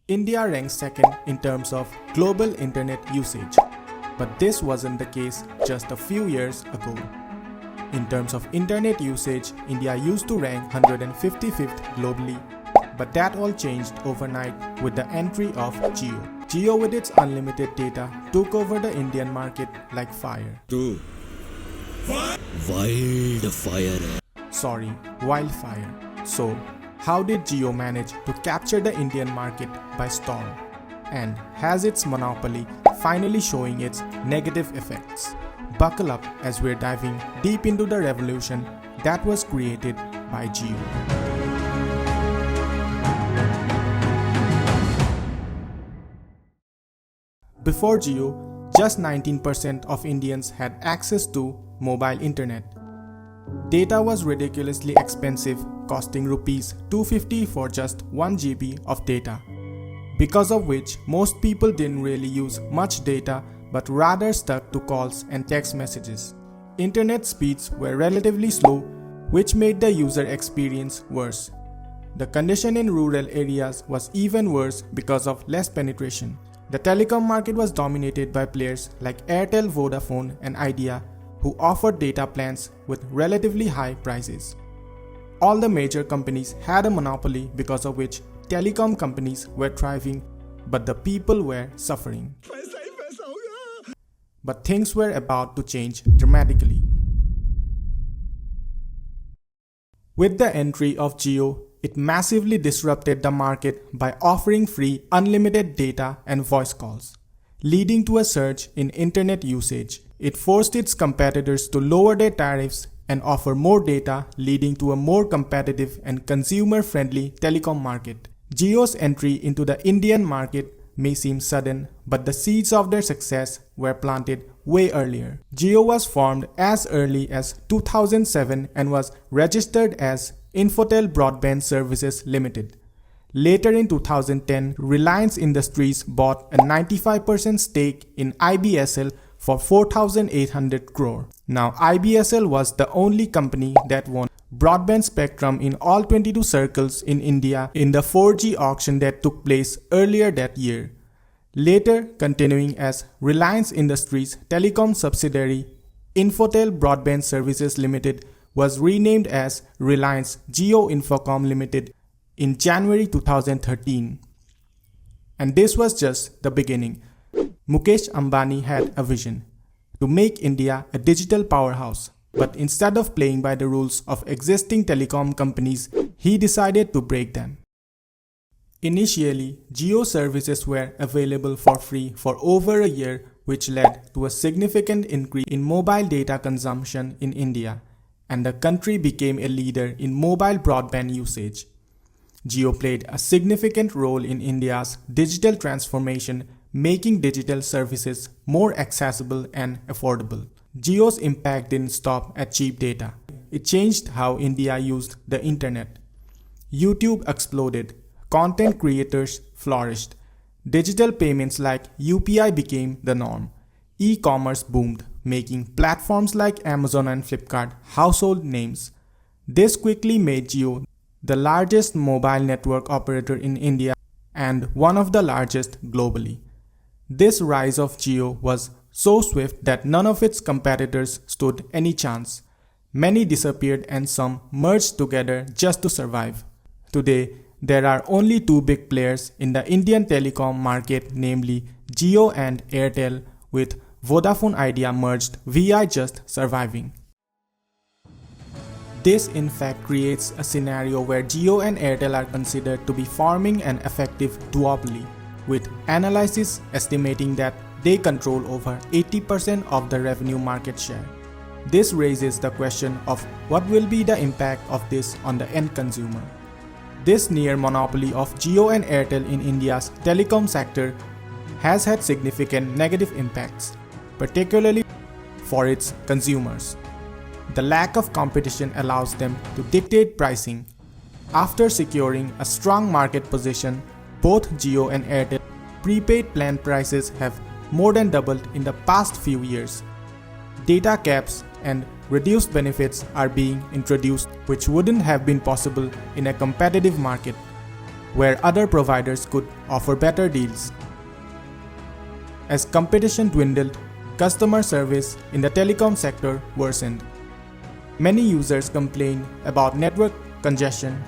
India ranks second in terms of global internet usage, but this wasn't the case just a few years ago. In terms of internet usage, India used to rank 155th globally, but that all changed overnight with the entry of Jio. Jio with its unlimited data took over the Indian market like fire. Wildfire. So, how did Jio manage to capture the Indian market by storm? And has its monopoly finally showing its negative effects? Buckle up as we're diving deep into the revolution that was created by Jio. Before Jio, just 19% of Indians had access to mobile internet. Data was ridiculously expensive, costing rupees 250 for just 1 GB of data, because of which most people didn't really use much data but rather stuck to calls and text messages. Internet speeds were relatively slow, which made the user experience worse. The condition in rural areas was even worse because of less penetration. The telecom market was dominated by players like Airtel, Vodafone and Idea, who offered data plans with relatively high prices. All the major companies had a monopoly, because of which telecom companies were thriving, but the people were suffering. But things were about to change dramatically. With the entry of Jio, it massively disrupted the market by offering free unlimited data and voice calls, leading to a surge in internet usage. It forced its competitors to lower their tariffs and offer more data, leading to a more competitive and consumer-friendly telecom market. Jio's entry into the Indian market may seem sudden, but the seeds of their success were planted way earlier. Jio was formed as early as 2007 and was registered as Infotel Broadband Services Limited. Later in 2010, Reliance Industries bought a 95% stake in IBSL for 4,800 crore. Now, IBSL was the only company that won broadband spectrum in all 22 circles in India in the 4G auction that took place earlier that year. Later, continuing as Reliance Industries' telecom subsidiary, Infotel Broadband Services Limited was renamed as Reliance Jio Infocom Limited in January 2013. And this was just the beginning. Mukesh Ambani had a vision to make India a digital powerhouse, but instead of playing by the rules of existing telecom companies, he decided to break them. Initially, Jio services were available for free for over a year, which led to a significant increase in mobile data consumption in India, and the country became a leader in mobile broadband usage. Jio played a significant role in India's digital transformation, making digital services more accessible and affordable. Jio's impact didn't stop at cheap data. It changed how India used the internet. YouTube exploded. Content creators flourished. Digital payments like UPI became the norm. E-commerce boomed, making platforms like Amazon and Flipkart household names. This quickly made Jio the largest mobile network operator in India and one of the largest globally. This rise of Jio was so swift that none of its competitors stood any chance. Many disappeared and some merged together just to survive. Today, there are only two big players in the Indian telecom market, namely Jio and Airtel, with Vodafone Idea merged via just surviving. This in fact creates a scenario where Jio and Airtel are considered to be forming an effective duopoly, with analysis estimating that they control over 80% of the revenue market share. This raises the question of what will be the impact of this on the end consumer. This near monopoly of Jio and Airtel in India's telecom sector has had significant negative impacts, particularly for its consumers. The lack of competition allows them to dictate pricing. After securing a strong market position, both Jio and Airtel prepaid plan prices have more than doubled in the past few years. Data caps and reduced benefits are being introduced, which wouldn't have been possible in a competitive market. where other providers could offer better deals. As competition dwindled, customer service in the telecom sector worsened. Many users complained about network congestion,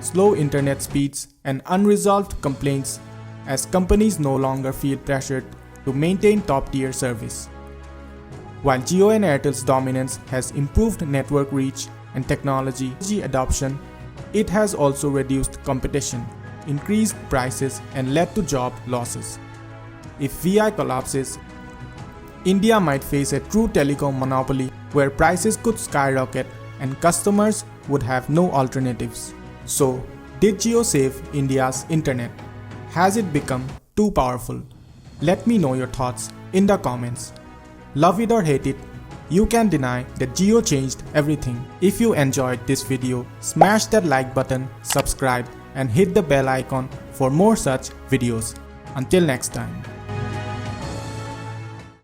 slow internet speeds, and unresolved complaints as companies no longer feel pressured to maintain top-tier service. While Jio and Airtel's dominance has improved network reach and technology adoption, it has also reduced competition, increased prices, and led to job losses. If VI collapses, India might face a true telecom monopoly where prices could skyrocket and customers would have no alternatives. So, did Jio save India's internet? Has it become too powerful? Let me know your thoughts in the comments. Love it or hate it, you can deny that Jio changed everything. If you enjoyed this video, smash that like button, subscribe, and hit the bell icon for more such videos. Until next time.